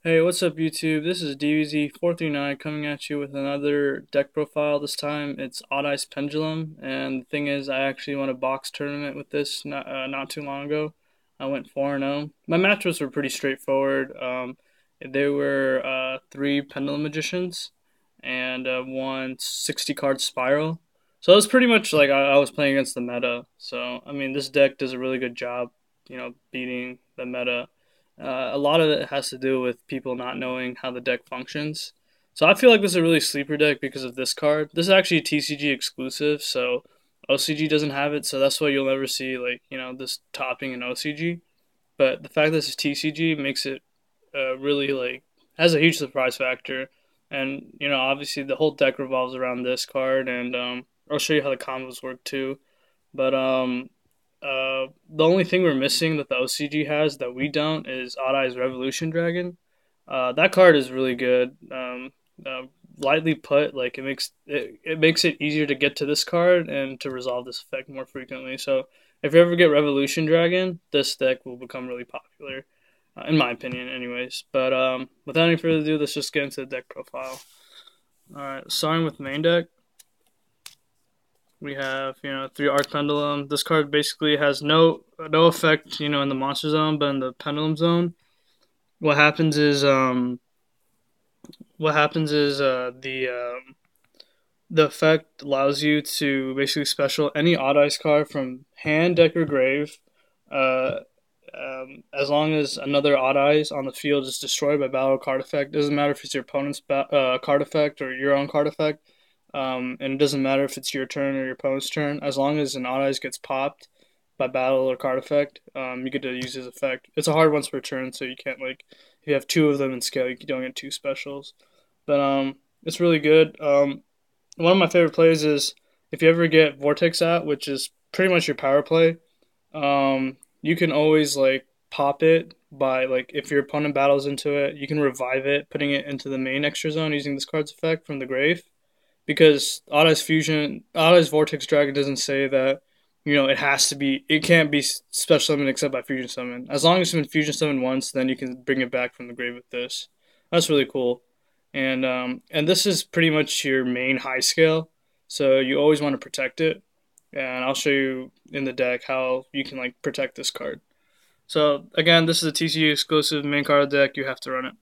Hey, what's up YouTube? This is DBZ439 coming at you with another deck profile. This time it's Odd Eyes Pendulum, and the thing is I actually won a box tournament with this not too long ago. I went 4-0. My matchups were pretty straightforward. They were three Pendulum Magicians and one 60 card Spiral. So it was pretty much like I was playing against the meta. So, I mean, this deck does a really good job, beating the meta. A lot of it has to do with people not knowing how the deck functions. So I feel like this is a really sleeper deck because of this card. This is actually a TCG exclusive, so OCG doesn't have it, so that's why you'll never see this topping in OCG. But the fact that this is TCG makes it really has a huge surprise factor. And obviously the whole deck revolves around this card, and I'll show you how the combos work too. But the only thing we're missing that the OCG has that we don't is Odd Eyes Revolution Dragon. That card is really good. Lightly put, like it makes it easier to get to this card and to resolve this effect more frequently. So if you ever get Revolution Dragon, this deck will become really popular, in my opinion, anyways. But without any further ado, let's just get into the deck profile. All right, starting with main deck. We have, three Arc Pendulum. This card basically has no effect, in the monster zone, but in the Pendulum zone, what happens is the effect allows you to basically special any Odd Eyes card from hand, deck, or grave, uh, as long as another Odd Eyes on the field is destroyed by battle or card effect. Doesn't matter if it's your opponent's card effect or your own card effect. And it doesn't matter if it's your turn or your opponent's turn. As long as an Odd Eyes gets popped by battle or card effect, you get to use his effect. It's a hard once per turn, so you can't if you have two of them in scale, you don't get two specials. But it's really good. One of my favorite plays is if you ever get Vortex out, which is pretty much your power play. You can always pop it by if your opponent battles into it, you can revive it, putting it into the main extra zone using this card's effect from the grave. Because Odd Eyes Vortex Dragon doesn't say that it can't be special summon except by fusion summon. As long as it's been fusion summoned once, then you can bring it back from the grave with this. That's really cool. And this is pretty much your main high scale, so you always want to protect it. And I'll show you in the deck how you can protect this card. So again, this is a TCU exclusive main card of the deck. You have to run it.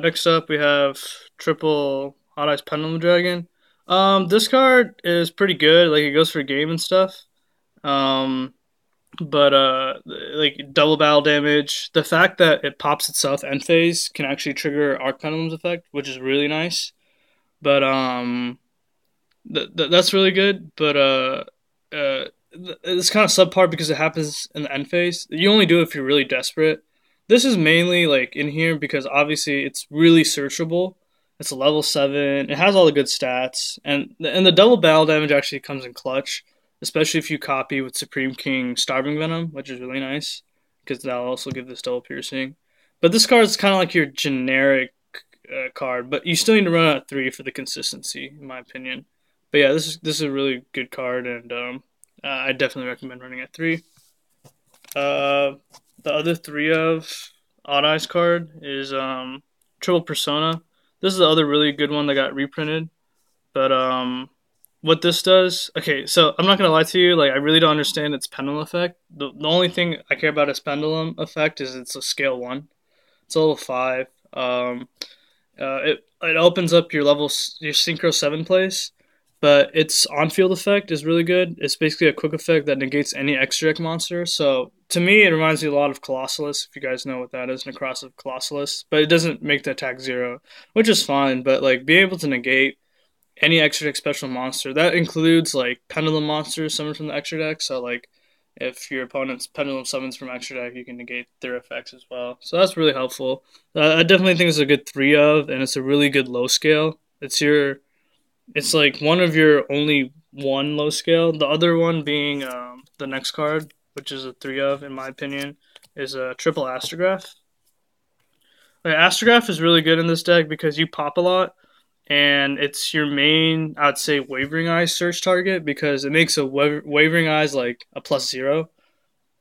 Next up, we have triple Odd Eyes Pendulum Dragon. This card is pretty good. It goes for game and stuff. But double battle damage. The fact that it pops itself end phase can actually trigger Arc Pendulum's effect, which is really nice. But that's really good. But it's kind of subpar because it happens in the end phase. You only do it if you're really desperate. This is mainly in here because obviously it's really searchable. It's a level 7. It has all the good stats, and the double battle damage actually comes in clutch, especially if you copy with Supreme King Starving Venom, which is really nice because that'll also give this double piercing. But this card is kind of like your generic card, but you still need to run out 3 for the consistency, in my opinion. But yeah, this is a really good card, and I definitely recommend running at 3. The other 3 of Odd Eyes card is Triple Persona. This is the other really good one that got reprinted. But what this does... Okay, so I'm not going to lie to you. I really don't understand its Pendulum effect. The only thing I care about its Pendulum effect is it's a scale 1. It's a level 5. It opens up your Synchro 7 place. But its on-field effect is really good. It's basically a quick effect that negates any extra deck monster. So, to me, it reminds me a lot of Colossalus, if you guys know what that is, Necrosis Colossalus. But it doesn't make the attack 0, which is fine. But, being able to negate any extra deck special monster, that includes, Pendulum monsters summoned from the extra deck. So, if your opponent's Pendulum summons from extra deck, you can negate their effects as well. So, that's really helpful. I definitely think it's a good 3 of, and it's a really good low scale. It's one of your only one low scale. The other one being the next card, which is a 3 of, in my opinion, is a triple Astrograph. Astrograph is really good in this deck because you pop a lot, and it's your main, I'd say, Wavering Eyes search target because it makes a Wavering Eyes a +0.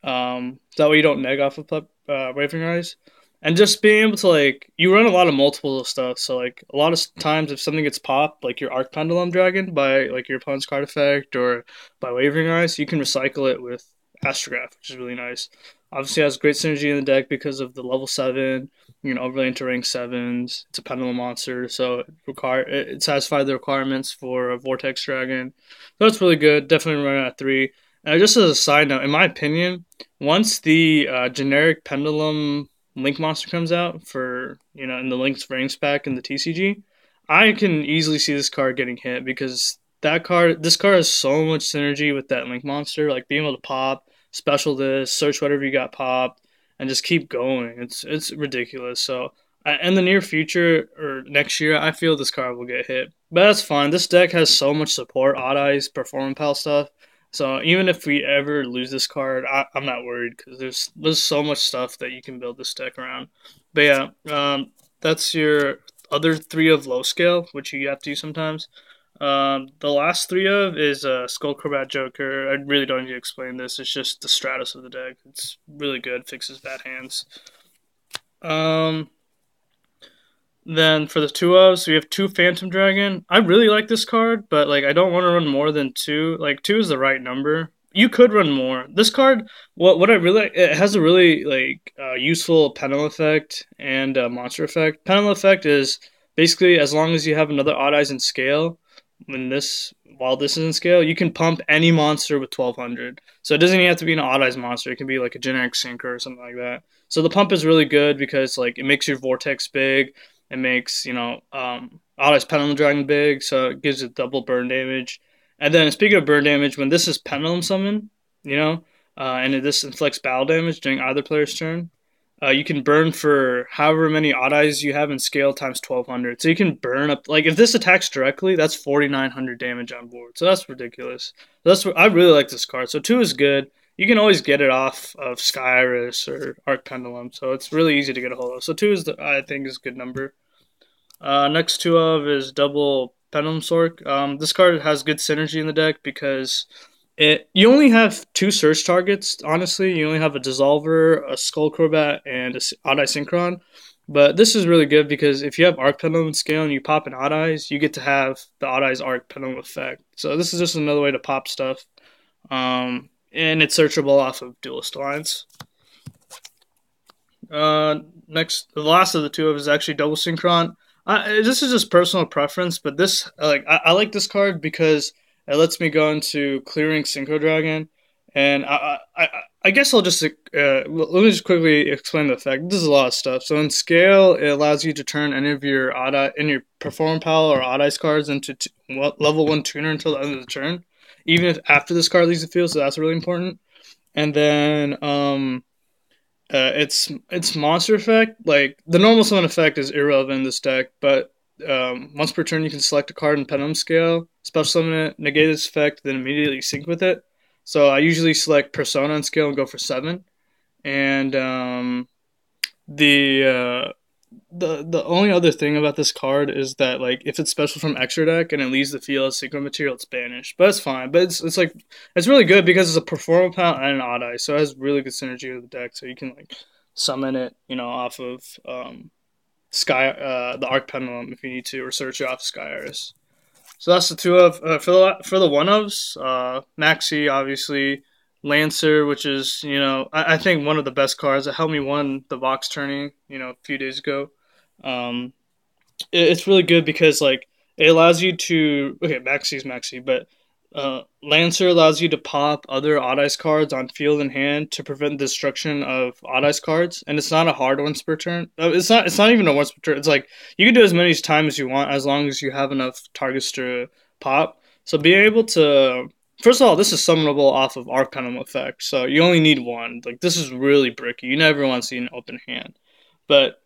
That way you don't neg off of Wavering Eyes. And just being able to, like, you run a lot of multiples of stuff. So, like, a lot of times if something gets popped, like your Arc Pendulum Dragon by, like, your opponent's card effect or by Wavering Eyes, you can recycle it with Astrograph, which is really nice. Obviously, it has great synergy in the deck because of the level 7. You can overlay into rank 7s. It's a Pendulum monster, so it satisfies the requirements for a Vortex Dragon. So that's really good. Definitely run at 3. Just as a side note, in my opinion, once the generic Pendulum Link monster comes out for, in the Link's Rings pack in the TCG, I can easily see this card getting hit because this card has so much synergy with that Link monster, like being able to pop, special this, search whatever you got popped, and just keep going. It's ridiculous. So in the near future or next year, I feel this card will get hit, but that's fine. This deck has so much support, Odd Eyes, Performance Pal stuff. So even if we ever lose this card, I'm not worried because there's so much stuff that you can build this deck around. But yeah, that's your other 3 of low scale, which you have to use sometimes. The last 3 of is Skull Crobat Joker. I really don't need to explain this. It's just the Stratus of the deck. It's really good. Fixes bad hands. Then for the 2 ofs, we have 2 Phantom Dragon. I really like this card, but like I don't want to run more than 2. Like 2 is the right number. You could run more. This card, what I really, it has a really like useful Pendulum effect and monster effect. Pendulum effect is basically as long as you have another Odd Eyes in scale, while this is in scale, you can pump any monster with 1200. So it doesn't even have to be an Odd Eyes monster. It can be like a generic Synchron or something like that. So the pump is really good because like it makes your Vortex big. It makes, Odd Eyes Pendulum Dragon big, so it gives it double burn damage. And then speaking of burn damage, when this is Pendulum Summon, and this inflicts battle damage during either player's turn, you can burn for however many Odd Eyes you have in scale times 1200. So you can burn up, like if this attacks directly, that's 4900 damage on board. So that's ridiculous. I really like this card. So 2 is good. You can always get it off of Sky Iris or Arc Pendulum, so it's really easy to get a hold of. So 2 I think is a good number. Next 2 of is double Pendulum Sorc. This card has good synergy in the deck because you only have 2 search targets. Honestly, you only have a Dissolver, a Skull Crobat, and a Odd Eye Synchron. But this is really good because if you have Arc Pendulum scale and you pop an Odd Eyes, you get to have the Odd Eyes Arc Pendulum effect. So this is just another way to pop stuff. And it's searchable off of Duelist Alliance. Next, the last of the 2 of is actually double Synchron. This is just personal preference, but this I like this card because it lets me go into clearing Synchro Dragon, and I guess I'll just let me just quickly explain the effect. This is a lot of stuff. So in scale, it allows you to turn any of your Perform Pal or Odd Eyes cards into level 1 tuner until the end of the turn, even if after this card leaves the field. So that's really important. And then its monster effect, like the normal summon effect, is irrelevant in this deck. But once per turn, you can select a card in Pendulum scale, special summon it, negate its effect, then immediately sync with it. So I usually select Persona on scale and go for 7. And the only other thing about this card is that like if it's special from extra deck and it leaves the field as Synchro material, it's banished. But it's fine. But it's really good because it's a Performance Pal and an Odd Eye, so it has really good synergy with the deck. So you can like summon it, off of the Arc Pendulum if you need to, or search it off Sky Iris. So that's the 2 of for the 1 ofs. Maxi, obviously. Lancer, which is, I think one of the best cards that helped me win the box tourney, a few days ago. It's really good because like it allows you to Maxi's Maxi, but Lancer allows you to pop other Odd Eyes cards on field and hand to prevent destruction of Odd Eyes cards, and it's not a hard once per turn. It's not even a once per turn. It's like you can do as many times as you want as long as you have enough targets to pop. So being able to, first of all, this is summonable off of Arc Pendulum effect, so you only need 1. Like this is really bricky. You never want to see an open hand, but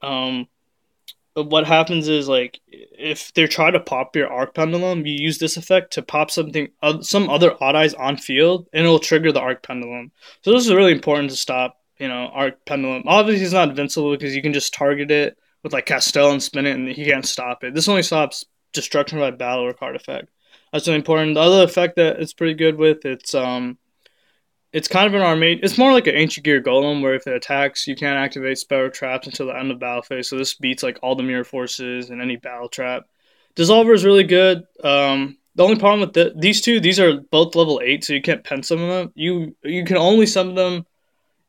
what happens is like if they try to pop your Arc Pendulum, you use this effect to pop some other Odd Eyes on field, and it'll trigger the Arc Pendulum. So this is really important to stop, Arc Pendulum. Obviously, it's not invincible because you can just target it with like Castell and spin it, and he can't stop it. This only stops destruction by battle or card effect. That's really important. The other effect that it's pretty good with, it's It's kind of an armade. It's more like an ancient gear golem where if it attacks, you can't activate spell or traps until the end of battle phase. So this beats like all the mirror forces and any battle trap. Dissolver is really good. The only problem with these two, these are both level 8, so you can't pen summon them. You can only summon them.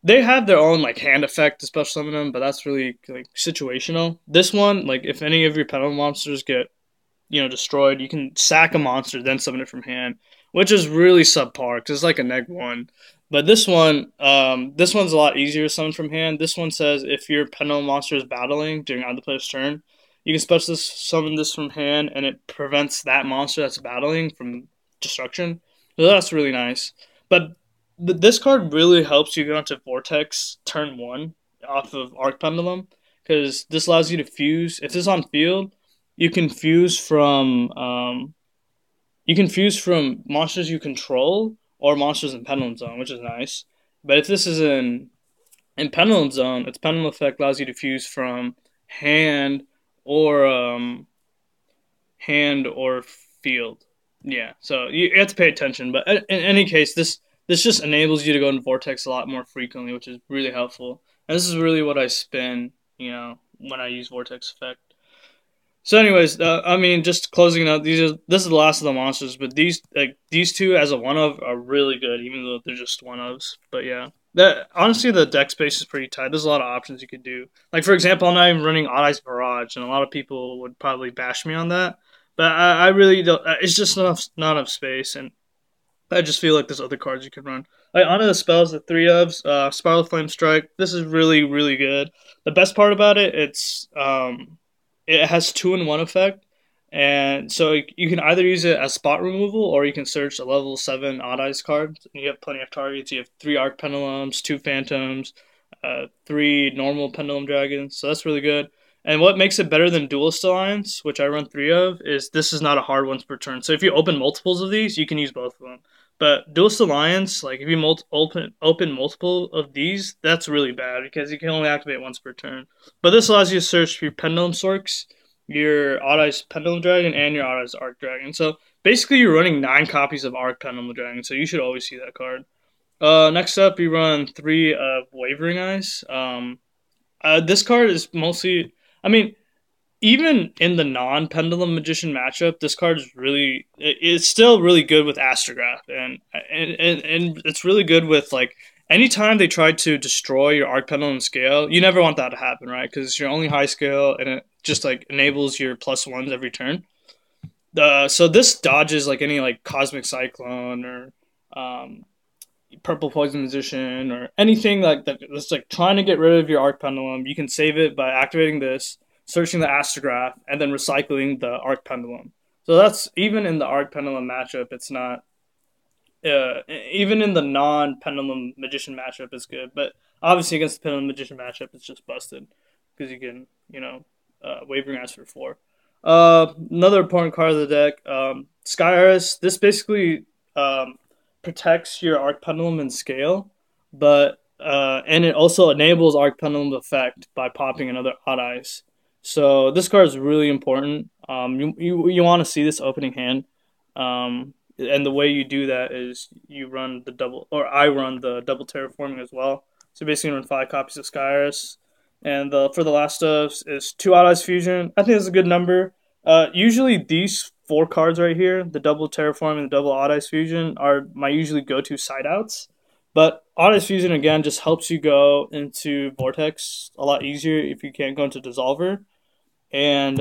They have their own like hand effect to special summon them, but that's really like situational. This one, like if any of your Pendulum monsters get destroyed, you can sack a monster then summon it from hand, which is really subpar because it's like a neg 1. But this one's a lot easier to summon from hand. This one says if your Pendulum monster is battling during either player's turn, you can special summon this from hand, and it prevents that monster that's battling from destruction. So that's really nice. But this card really helps you go into Vortex turn 1 off of Arc Pendulum because this allows you to fuse. If this is on field, you can fuse from monsters you control or monsters in Pendulum Zone, which is nice. But if this is in Pendulum Zone, its Pendulum effect allows you to fuse from hand or field. Yeah, so you have to pay attention. But in any case, this just enables you to go into Vortex a lot more frequently, which is really helpful. And this is really what I spin, when I use Vortex effect. So, anyways, I mean, just closing out, this is the last of the monsters, but these two as a one of are really good, even though they're just one ofs. But yeah, honestly, the deck space is pretty tight. There's a lot of options you could do. Like for example, I'm not even running Odd Eyes Barrage, and a lot of people would probably bash me on that. But I really don't. It's just not enough space, and I just feel like there's other cards you could run. Like onto the spells, the 3 ofs, Spiral Flame Strike. This is really really good. The best part about it, it has 2-in-1 effect, and so you can either use it as spot removal or you can search a level 7 Odd Eyes card. And you have plenty of targets. You have 3 Arc Pendulums, 2 Phantoms, 3 normal Pendulum Dragons. So that's really good. And what makes it better than Duelist Alliance, which I run 3 of, is this is not a hard once per turn. So if you open multiples of these, you can use both of them. But Duelist Alliance, like if you open multiple of these, that's really bad because you can only activate once per turn. But this allows you to search for your Pendulum Sorcs, your Odd Eyes Pendulum Dragon, and your Odd Eyes Arc Dragon. So basically, you're running 9 copies of Arc Pendulum Dragon. So you should always see that card. Next up, you run 3 of Wavering Eyes. This card is mostly, I mean, even in the non-Pendulum Magician matchup, this card is still really good with Astrograph, and it's really good with like anytime they try to destroy your Arc Pendulum scale, you never want that to happen, right? Because it's your only high scale, and it just like enables your +1s every turn. So this dodges like any like Cosmic Cyclone or Purple Poison Magician or anything like that that's like trying to get rid of your Arc Pendulum. You can save it by activating this, searching the Astrograph, and then recycling the Arc Pendulum. So that's even in the Arc Pendulum matchup, it's not. Even in the non-Pendulum Magician matchup, it's good. But obviously against the Pendulum Magician matchup, it's just busted because you can, Wavering Eyes for 4. Another important card of the deck, Sky Iris. This basically protects your Arc Pendulum and scale, but and it also enables Arc Pendulum effect by popping another Odd Eyes. So this card is really important. You want to see this opening hand, and the way you do that is you run the double, or I run the double terraforming as well. So basically, you run 5 copies of Sky Iris, and for the last of is 2 Odd Eyes Fusion. I think that's a good number. Usually these 4 cards right here, the double terraform and the double Odd Eyes Fusion, are my usually go-to side outs. But Odd Eyes Fusion again just helps you go into Vortex a lot easier if you can't go into Dissolver. And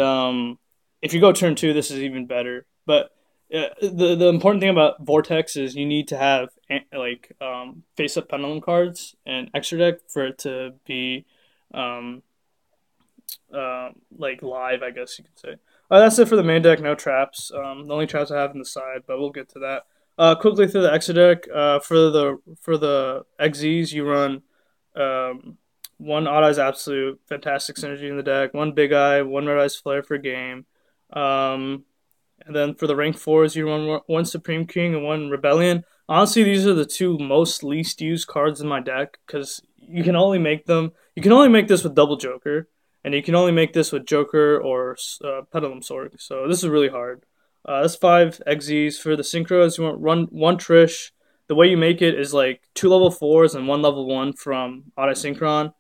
if you go turn 2, this is even better. But the important thing about Vortex is you need to have face-up Pendulum cards and extra deck for it to be live, I guess you could say. That's it for the main deck. No traps. The only traps I have on the side, but we'll get to that. Quickly through the extra deck. For the XZs, you run 1 Odd Eyes Absolute, fantastic synergy in the deck. 1 Big Eye, 1 Red Eyes Flare for game. And then for the rank 4s, you run 1 Supreme King and 1 Rebellion. Honestly, these are the 2 most least used cards in my deck because you can only make them. You can only make this with double Joker, and you can only make this with Joker or Pendulum Sorc. So this is really hard. That's 5 XZs. For the Synchros, you want run 1 Trish. the way you make it is like 2 level 4s and 1 level 1 from Auto Synchron.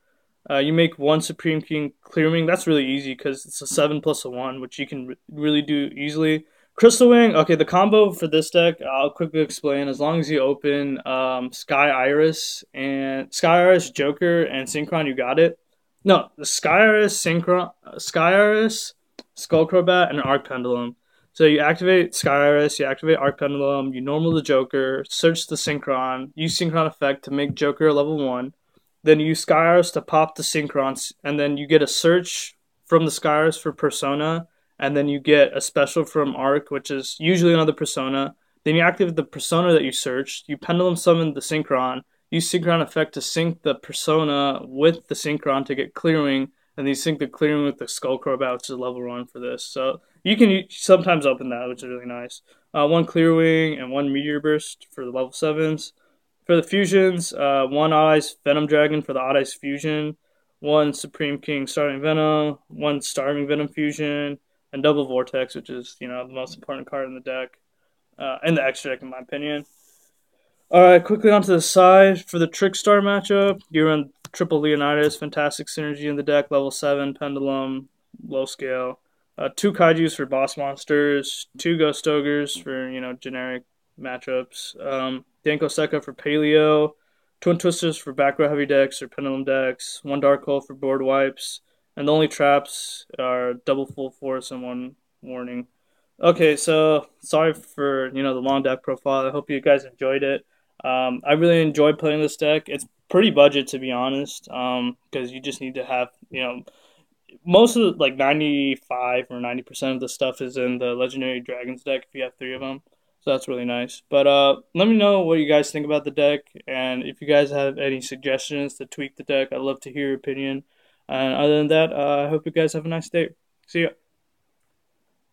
You make 1 Supreme King Clearing. That's really easy because it's a 7 plus a 1, which you can really do easily. Crystal Wing. Okay, the combo for this deck, I'll quickly explain. As long as you open Sky Iris, Joker, and Synchron, you got it. No, the Sky Iris, Sky Iris, Skullcrobat, and an Arc Pendulum. So you activate Sky Iris, you activate Arc Pendulum, you normal the Joker, search the Synchron, use Synchron effect to make Joker level 1. Then you use Skyros to pop the Synchrons, and then you get a search from the Skyros for Persona, and then you get a special from Arc, which is usually another Persona. Then you activate the Persona that you searched, you Pendulum summon the Synchron, use Synchron effect to sync the Persona with the Synchron to get Clearing, and then you sync the Clearing with the Skullcrobat, which is level 1 for this. So you can sometimes open that, which is really nice. 1 Clear Wing and 1 Meteor Burst for the level 7s. For the fusions, 1 Ice Venom Dragon for the Odd Ice fusion, 1 Supreme King Starving Venom, 1 Starving Venom fusion, and double Vortex, which is the most important card in the deck, and the extra deck in my opinion. All right, quickly onto the side for the Trickstar matchup. You run triple Leonidas, fantastic synergy in the deck, level 7 Pendulum, low scale. 2 Kaijus for boss monsters, 2 Ghost Ogres for generic matchups. Danko Seka for Paleo, Twin Twisters for back row heavy decks or Pendulum decks, 1 Dark Hole for board wipes, and the only traps are double Full Force and 1 Warning. Okay, so sorry for the long deck profile. I hope you guys enjoyed it. I really enjoyed playing this deck. It's pretty budget, to be honest, because you just need to have most of the, 95 or 90% of the stuff is in the Legendary Dragons deck if you have 3 of them. So that's really nice. But let me know what you guys think about the deck, and if you guys have any suggestions to tweak the deck, I'd love to hear your opinion. And other than that, I hope you guys have a nice day. See ya.